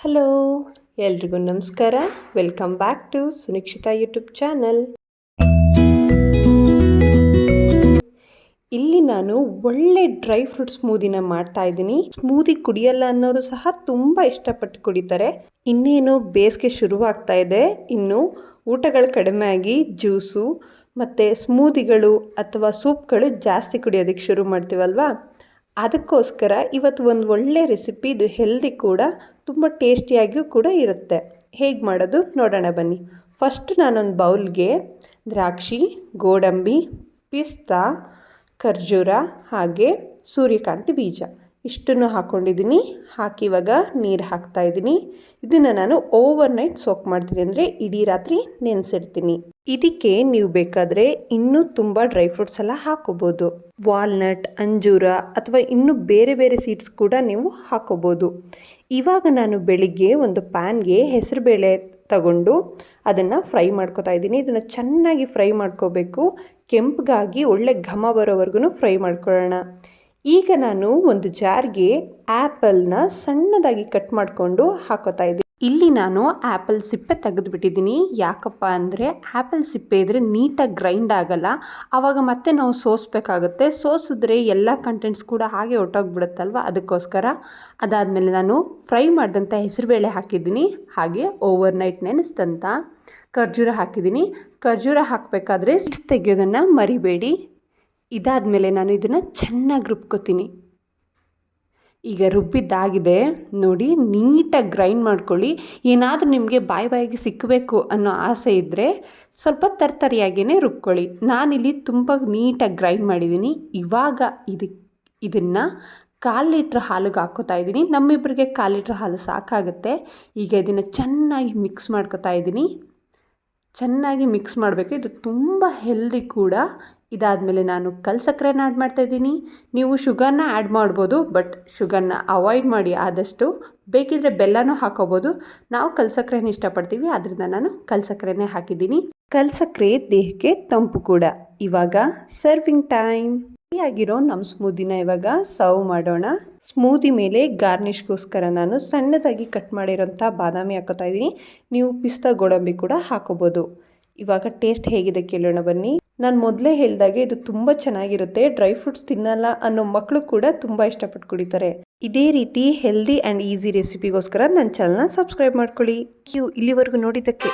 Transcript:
Hello, ಎಲ್ರಿಗೂ ನಮಸ್ಕಾರ. Welcome back to Sunikshita YouTube channel. ಇಲ್ಲಿ ನಾನು ಒಳ್ಳೆ ಡ್ರೈ ಫ್ರೂಟ್ ಸ್ಮೂದಿನ ಮಾಡ್ತಾ ಇದ್ದೀನಿ. ಸ್ಮೂದಿ ಕುಡಿಯಲ್ಲ ಅನ್ನೋರು ಸಹ ತುಂಬ ಇಷ್ಟಪಟ್ಟು ಕುಡಿತಾರೆ. ಇನ್ನೇನು ಬೇಸಿಗೆ ಶುರುವಾಗ್ತಾ ಇದೆ. ಇನ್ನು ಊಟಗಳು ಕಡಿಮೆ ಆಗಿ ಜ್ಯೂಸು ಮತ್ತು ಸ್ಮೂದಿಗಳು ಅಥವಾ ಸೂಪ್ಗಳು ಜಾಸ್ತಿ ಕುಡಿಯೋದಕ್ಕೆ ಶುರು ಮಾಡ್ತೀವಲ್ವಾ. ಅದಕ್ಕೋಸ್ಕರ ಇವತ್ತು ಒಂದು ಒಳ್ಳೆ ರೆಸಿಪಿ, ಇದು ಹೆಲ್ದಿ ಕೂಡ, ತುಂಬ ಟೇಸ್ಟಿಯಾಗಿಯೂ ಕೂಡ ಇರುತ್ತೆ. ಹೇಗೆ ಮಾಡೋದು ನೋಡೋಣ ಬನ್ನಿ. ಫಸ್ಟ್ ನಾನೊಂದು ಬೌಲ್ಗೆ ದ್ರಾಕ್ಷಿ, ಗೋಡಂಬಿ, ಪಿಸ್ತಾ, ಖರ್ಜೂರ ಹಾಗೆ ಸೂರ್ಯಕಾಂತಿ ಬೀಜ ಇಷ್ಟನ್ನು ಹಾಕ್ಕೊಂಡಿದ್ದೀನಿ. ಹಾಕಿ ಇವಾಗ ನೀರು ಹಾಕ್ತಾಯಿದ್ದೀನಿ. ಇದನ್ನು ನಾನು ಓವರ್ ನೈಟ್ ಸೋಕ್ ಮಾಡ್ತೀನಿ, ಅಂದರೆ ಇಡೀ ರಾತ್ರಿ ನೆನೆಸಿಡ್ತೀನಿ. ಇದಕ್ಕೆ ನೀವು ಬೇಕಾದರೆ ಇನ್ನೂ ತುಂಬ ಡ್ರೈ ಫ್ರೂಟ್ಸ್ ಎಲ್ಲ ಹಾಕೋಬೋದು. ವಾಲ್ನಟ್, ಅಂಜೂರ ಅಥವಾ ಇನ್ನೂ ಬೇರೆ ಬೇರೆ ಸೀಡ್ಸ್ ಕೂಡ ನೀವು ಹಾಕೋಬೋದು. ಇವಾಗ ನಾನು ಬೆಳಿಗ್ಗೆ ಒಂದು ಪ್ಯಾನ್ಗೆ ಹೆಸರುಬೇಳೆ ತಗೊಂಡು ಅದನ್ನು ಫ್ರೈ ಮಾಡ್ಕೊತಾ ಇದ್ದೀನಿ. ಇದನ್ನು ಚೆನ್ನಾಗಿ ಫ್ರೈ ಮಾಡ್ಕೋಬೇಕು. ಕೆಂಪಗಾಗಿ ಒಳ್ಳೆ ಘಮ ಬರೋವರೆಗೂ ಫ್ರೈ ಮಾಡ್ಕೊಳ್ಳೋಣ. ಈಗ ನಾನು ಒಂದು ಜಾರ್ಗೆ ಆ್ಯಪಲ್ನ ಸಣ್ಣದಾಗಿ ಕಟ್ ಮಾಡಿಕೊಂಡು ಹಾಕೋತಾ ಇದ್ದೀನಿ. ಇಲ್ಲಿ ನಾನು ಆ್ಯಪಲ್ ಸಿಪ್ಪೆ ತೆಗೆದುಬಿಟ್ಟಿದ್ದೀನಿ. ಯಾಕಪ್ಪ ಅಂದರೆ ಆ್ಯಪಲ್ ಸಿಪ್ಪೆ ಇದ್ದರೆ ನೀಟಾಗಿ ಗ್ರೈಂಡ್ ಆಗಲ್ಲ. ಆವಾಗ ಮತ್ತೆ ನಾವು ಸೋಸಬೇಕಾಗುತ್ತೆ. ಸೋಸಿದ್ರೆ ಎಲ್ಲ ಕಂಟೆಂಟ್ಸ್ ಕೂಡ ಹಾಗೆ ಹೊಟ್ಟೋಗ್ಬಿಡುತ್ತಲ್ವ, ಅದಕ್ಕೋಸ್ಕರ. ಅದಾದಮೇಲೆ ನಾನು ಫ್ರೈ ಮಾಡಿದಂಥ ಹೆಸರುಬೇಳೆ ಹಾಕಿದ್ದೀನಿ. ಹಾಗೆ ಓವರ್ ನೈಟ್ ನೆನೆಸಿದಂಥ ಖರ್ಜೂರ ಹಾಕಿದ್ದೀನಿ. ಖರ್ಜೂರ ಹಾಕಬೇಕಾದ್ರೆ ಸೀಡ್ಸ್ ತೆಗೆಯೋದನ್ನು ಮರಿಬೇಡಿ. ಇದಾದಮೇಲೆ ನಾನು ಇದನ್ನು ಚೆನ್ನಾಗಿ ರುಬ್ಕೋತೀನಿ. ಈಗ ರುಬ್ಬಿದ್ದಾಗಿದೆ ನೋಡಿ, ನೀಟಾಗಿ ಗ್ರೈಂಡ್ ಮಾಡ್ಕೊಳ್ಳಿ. ಏನಾದರೂ ನಿಮಗೆ ಬಾಯಿಗೆ ಸಿಕ್ಕಬೇಕು ಅನ್ನೋ ಆಸೆ ಇದ್ದರೆ ಸ್ವಲ್ಪ ತರ್ತರಿಯಾಗಿಯೇ ರುಬ್ಕೊಳ್ಳಿ. ನಾನಿಲ್ಲಿ ತುಂಬ ನೀಟಾಗಿ ಗ್ರೈಂಡ್ ಮಾಡಿದ್ದೀನಿ. ಇವಾಗ ಇದನ್ನು 1/4 ಲೀಟ್ರ್ ಹಾಲಿಗೆ ಹಾಕ್ಕೋತಾ ಇದ್ದೀನಿ. ನಮ್ಮಿಬ್ಬರಿಗೆ 1/4 ಲೀಟ್ರ್ ಹಾಲು ಸಾಕಾಗುತ್ತೆ. ಈಗ ಇದನ್ನು ಚೆನ್ನಾಗಿ ಮಿಕ್ಸ್ ಮಾಡ್ಕೋತಾ ಇದ್ದೀನಿ. ಚೆನ್ನಾಗಿ ಮಿಕ್ಸ್ ಮಾಡಬೇಕು. ಇದು ತುಂಬ ಹೆಲ್ದಿ ಕೂಡ. ಇದಾದಮೇಲೆ ನಾನು ಕಲ್ಸಕ್ಕರೆನ ಆ್ಯಡ್ ಮಾಡ್ತಾಯಿದ್ದೀನಿ. ನೀವು ಶುಗರ್ನ ಆ್ಯಡ್ ಮಾಡ್ಬೋದು, ಬಟ್ ಶುಗರ್ನ ಅವಾಯ್ಡ್ ಮಾಡಿ ಆದಷ್ಟು. ಬೇಕಿದ್ರೆ ಬೆಲ್ಲನೂ ಹಾಕೋಬೋದು. ನಾವು ಕಲ್ಸಕ್ಕರೆನ ಇಷ್ಟಪಡ್ತೀವಿ, ಆದ್ದರಿಂದ ನಾನು ಕಲ್ಸಕ್ಕರೆನೇ ಹಾಕಿದ್ದೀನಿ. ಕಲ್ಸಕ್ಕರೆ ದೇಹಕ್ಕೆ ತಂಪು ಕೂಡ. ಇವಾಗ ಸರ್ವಿಂಗ್ ಟೈಮ್. ಆಗಿರೋ ನಮ್ಮ ಸ್ಮೂದಿನ ಇವಾಗ ಸರ್ವ್ ಮಾಡೋಣ. ಸ್ಮೂದಿ ಮೇಲೆ ಗಾರ್ನಿಷ್ಗೋಸ್ಕರ ನಾನು ಸಣ್ಣದಾಗಿ ಕಟ್ ಮಾಡಿರೋಂಥ ಬಾದಾಮಿ ಹಾಕೋತಾ ಇದ್ದೀನಿ. ನೀವು ಪಿಸ್ತಾ, ಗೋಡಂಬಿ ಕೂಡ ಹಾಕೋಬೋದು. ಇವಾಗ ಟೇಸ್ಟ್ ಹೇಗಿದೆ ಕೇಳೋಣ ಬನ್ನಿ. ನಾನು ಮೊದಲೇ ಹೇಳಿದಾಗೆ ಇದು ತುಂಬ ಚೆನ್ನಾಗಿರುತ್ತೆ. ಡ್ರೈ ಫ್ರೂಟ್ಸ್ ತಿನ್ನಲ್ಲ ಅನ್ನೋ ಮಕ್ಕಳು ಕೂಡ ತುಂಬ ಇಷ್ಟಪಟ್ಟು ಕುಡಿತಾರೆ. ಇದೇ ರೀತಿ ಹೆಲ್ದಿ ಆ್ಯಂಡ್ ಈಸಿ ರೆಸಿಪಿಗೋಸ್ಕರ ನನ್ನ ಚಾನಲ್ನ ಸಬ್ಸ್ಕ್ರೈಬ್ ಮಾಡ್ಕೊಳ್ಳಿ. ಇಲ್ಲಿವರೆಗೂ ನೋಡಿದ್ದಕ್ಕೆ